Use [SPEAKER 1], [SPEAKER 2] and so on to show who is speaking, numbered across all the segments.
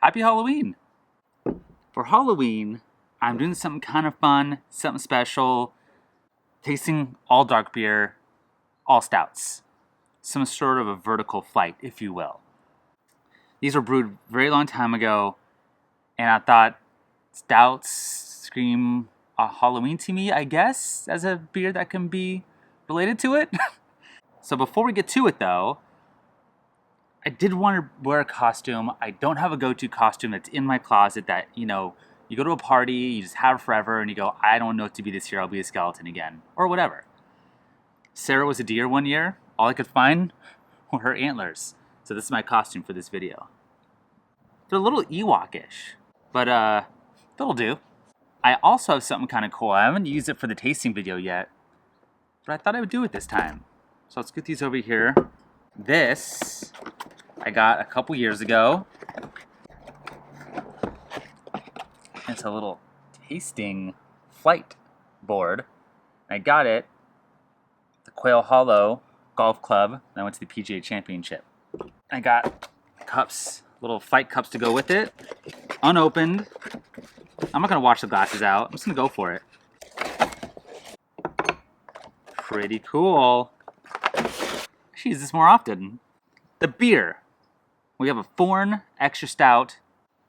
[SPEAKER 1] Happy Halloween! For Halloween, I'm doing something kind of fun, something special, tasting all dark beer, all stouts. Some sort of a vertical flight, if you will. These were brewed a very long time ago, and I thought stouts scream Halloween to me, I guess, as a beer that can be related to it. So before we get to it, though, I did want to wear a costume. I don't have a go-to costume that's in my closet that, you go to a party, you just have it forever, and you go, I don't know what to be this year, I'll be a skeleton again, or whatever. Sarah was a deer one year. All I could find were her antlers. So this is my costume for this video. They're a little Ewok-ish, but that'll do. I also have something kind of cool. I haven't used it for the tasting video yet, but I thought I would do it this time. So let's get these over here. This I got a couple years ago. It's a little tasting flight board. I got it at the Quail Hollow Golf Club, and I went to the PGA Championship. I got cups, little flight cups to go with it, unopened. I'm not gonna wash the glasses out. I'm just gonna go for it. Pretty cool. I should use this more often. The beer. We have a Foreign Extra Stout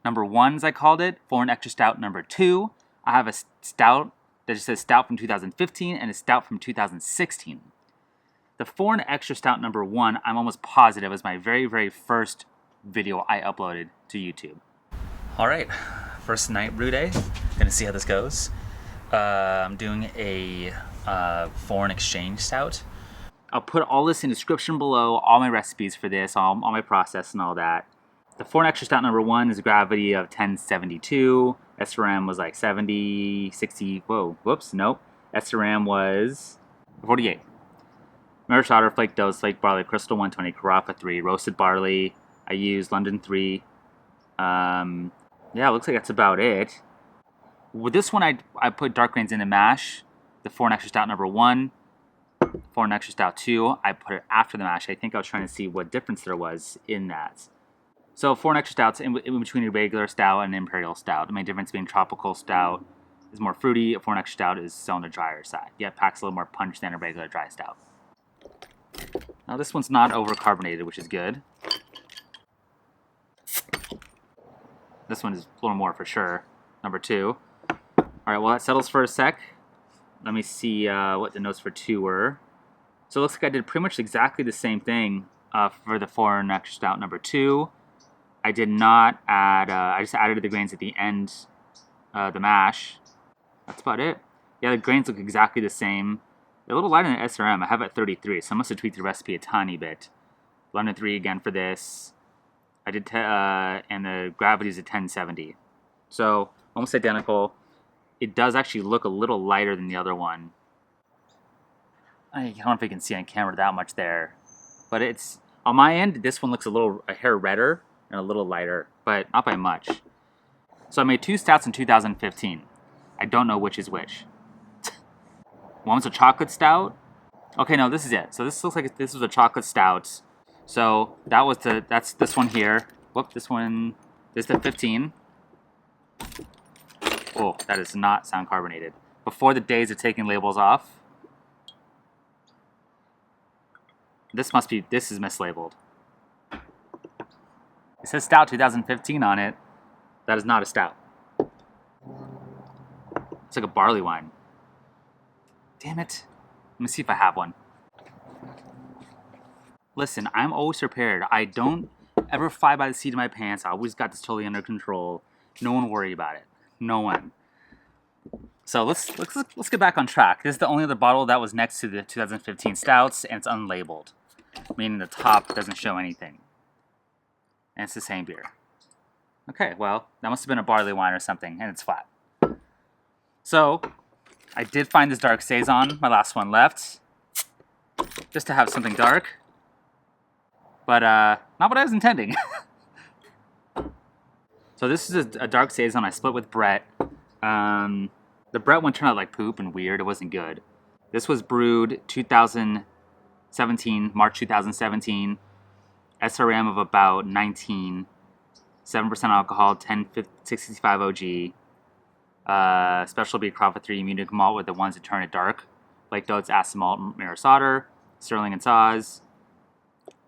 [SPEAKER 1] number 1, as I called it. Foreign Extra Stout number 2. I have a stout that just says stout from 2015 and a stout from 2016. The Foreign Extra Stout number 1, I'm almost positive, was my very, very first video I uploaded to YouTube. All right, first night brew day. Gonna see how this goes. I'm doing a foreign exchange stout. I'll put all this in the description below, all my recipes for this, all my process and all that. The Foreign Extra Stout number 1 is a gravity of 1072. SRM was like 70, 60, whoa, whoops, nope. SRM was 48. Irish Otter, Flake Dough, Flake Barley, Crystal 120, Carafa 3, Roasted Barley. I used London 3. Yeah, looks like that's about it. With this one, I put dark grains in the mash. The Foreign Extra Stout number 1. Foreign Extra Stout 2, I put it after the mash. I think I was trying to see what difference there was in that. So Foreign Extra Stout's in between a regular stout and an imperial stout. The main difference being tropical stout is more fruity. A Foreign Extra Stout is still on the drier side. Yeah, it packs a little more punch than a regular dry stout. Now this one's not over-carbonated, which is good. This one is a little more for sure. Number 2. Alright, well that settles for a sec. Let me see what the notes for 2 were. So it looks like I did pretty much exactly the same thing for the Foreign Extra Stout number 2. I did not add, I just added the grains at the end, the mash. That's about it. Yeah, the grains look exactly the same. They're a little lighter than SRM. I have it at 33, so I must have tweaked the recipe a tiny bit. London 3 again for this. I did, and the gravity is at 1070. So, almost identical. It does actually look a little lighter than the other one. I don't know if you can see on camera that much there. But it's, on my end, this one looks a hair redder and a little lighter, but not by much. So I made 2 stouts in 2015. I don't know which is which. One was a chocolate stout. Okay, no, this is it. So this looks like this was a chocolate stout. So that's this one here. Whoop, this is the 15. Oh, that does not sound carbonated. Before the days of taking labels off. This is mislabeled. It says Stout 2015 on it. That is not a stout. It's like a barley wine. Damn it. Let me see if I have one. Listen, I'm always prepared. I don't ever fly by the seat of my pants. I always got this totally under control. No one worry about it. No one. So let's get back on track. This is the only other bottle that was next to the 2015 stouts, and it's unlabeled, meaning the top doesn't show anything. And it's the same beer. Okay, well, that must have been a barley wine or something, and it's flat. So, I did find this dark saison, my last one left, just to have something dark. But not what I was intending. So this is a dark saison I split with Brett. The Brett one turned out like poop and weird. It wasn't good. This was brewed 2017, March 2017. SRM of about 19. 7% alcohol, 1065 OG. Special beer Crawford 3 Munich malt with the ones that turn it dark. Like Dote's acid malt, Maris Otter, Sterling and Saaz.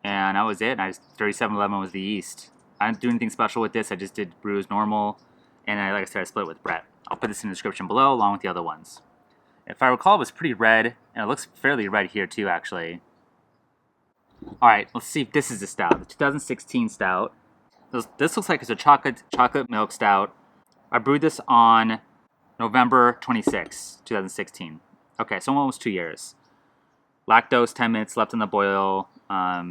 [SPEAKER 1] And that was it. 3711 was the yeast. I didn't do anything special with this. I just did brews normal. And like I said, I split it with Brett. I'll put this in the description below along with the other ones. If I recall, it was pretty red. And it looks fairly red here too, actually. Alright, let's see if this is the stout. The 2016 stout. This looks like it's a chocolate milk stout. I brewed this on November 26, 2016. Okay, so almost 2 years. Lactose, 10 minutes left in the boil. I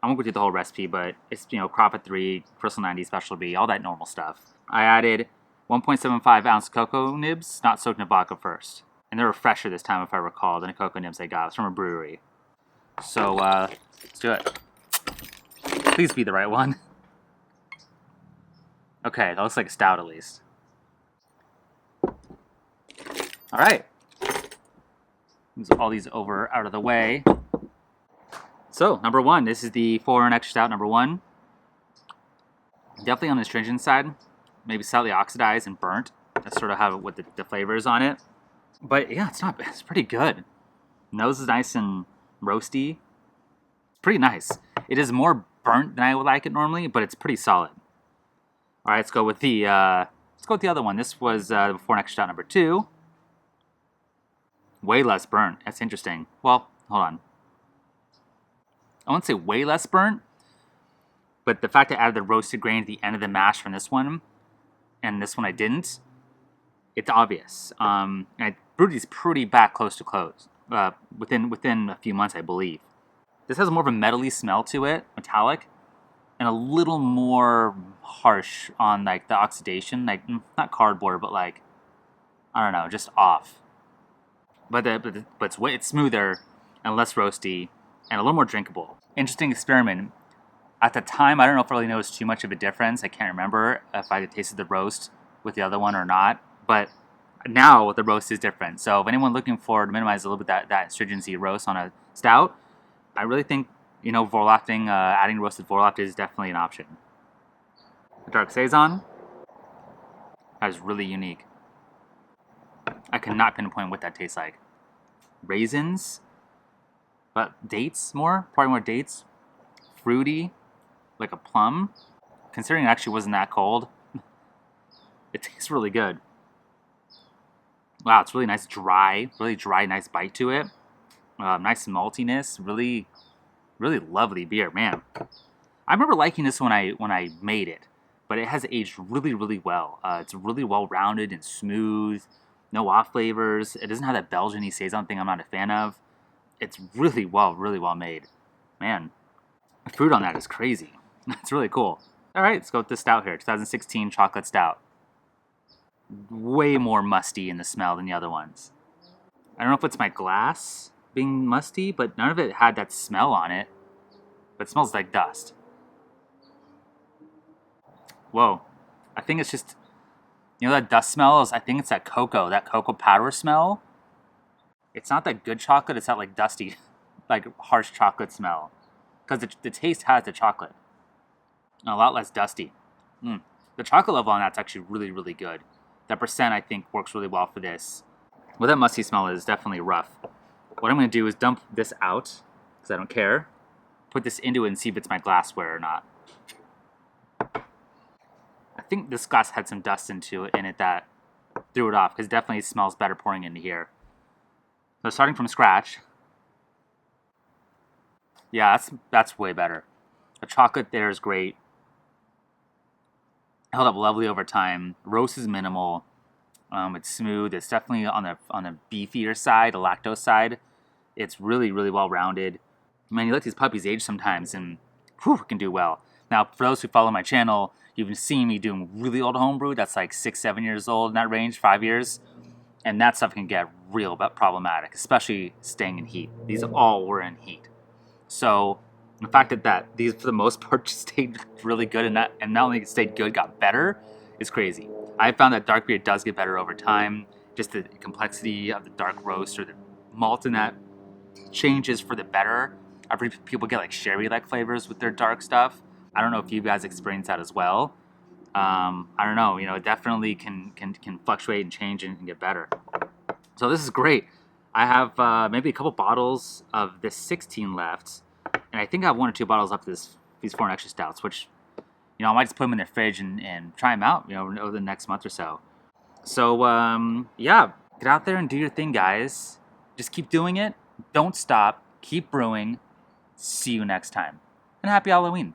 [SPEAKER 1] won't go through the whole recipe, but it's, Crawford 3, Crystal 90, Special B, all that normal stuff. I added 1.75 ounce cocoa nibs, not soaked in vodka first. And they were fresher this time, if I recall, than the cocoa nibs I got. It was from a brewery. So, let's do it. Please be the right one. Okay, that looks like a stout at least. Alright. Move all these out of the way. So, number 1. This is the Foreign Extra Stout number 1. Definitely on the astringent side. Maybe slightly oxidized and burnt. That's sort of how with the flavors on it. But yeah, it's pretty good. Nose is nice and roasty. Pretty nice. It is more burnt than I would like it normally, but it's pretty solid. All right, let's go with the other one. This was the Foreign Extra Stout number 2. Way less burnt. That's interesting. Well, hold on. I won't say way less burnt, but the fact that I added the roasted grain at the end of the mash from this one, and this one I didn't, it's obvious. I brewed these pretty back close to close, within a few months, I believe. This has more of a metally smell to it, metallic, and a little more harsh on like the oxidation, like not cardboard, but like I don't know, just off. But it's smoother and less roasty and a little more drinkable. Interesting experiment. At the time, I don't know if I really noticed too much of a difference. I can't remember if I tasted the roast with the other one or not. But now the roast is different. So if anyone looking for to minimize a little bit that astringency roast on a stout, I really think vorlofting, adding roasted vorloft is definitely an option. The dark saison, that is really unique. I cannot pinpoint what that tastes like. Raisins, but dates more, probably more dates. Fruity, like a plum. Considering it actually wasn't that cold, it tastes really good. Wow, it's really nice, really dry, nice bite to it. Nice maltiness, really, really lovely beer, man. I remember liking this when I made it, but it has aged really, really well. It's really well-rounded and smooth, no off flavors. It doesn't have that Belgian-y saison thing I'm not a fan of. It's really well made. Man, the fruit on that is crazy. It's really cool. All right, let's go with this stout here, 2016 chocolate stout. Way more musty in the smell than the other ones. I don't know if it's my glass being musty, but none of it had that smell on it. But it smells like dust. Whoa. I think it's just, that dust smell I think it's that cocoa powder smell. It's not that good chocolate, it's that like dusty, like harsh chocolate smell. Because the taste has the chocolate. And a lot less dusty. The chocolate level on that's actually really, really good. That percent, I think, works really well for this. Well, that musty smell is definitely rough. What I'm going to do is dump this out, because I don't care. Put this into it and see if it's my glassware or not. I think this glass had some dust in it that threw it off, because it definitely smells better pouring into here. So starting from scratch. Yeah, that's way better. The chocolate there is great. Held up lovely over time. Roast is minimal. It's smooth. It's definitely on the beefier side, the lactose side. It's really, really well rounded. Man, you let these puppies age sometimes, and it can do well. Now, for those who follow my channel, you've been seeing me doing really old homebrew. That's like 6, 7 years old in that range, 5 years, and that stuff can get real problematic, especially staying in heat. These all were in heat, so the fact that these for the most part just stayed really good and not only stayed good, got better, is crazy. I found that dark beer does get better over time. Just the complexity of the dark roast or the malt in that changes for the better. I've heard people get like sherry-like flavors with their dark stuff. I don't know if you guys experience that as well, I don't know, it definitely can fluctuate and change and get better. So this is great. I have maybe a couple bottles of this 16 left, and I think I have 1 or 2 bottles left of these foreign extra stouts, which I might just put them in the fridge and try them out, over the next month or so. So yeah, get out there and do your thing, guys. Just keep doing it. Don't stop. Keep brewing. See you next time. And happy Halloween.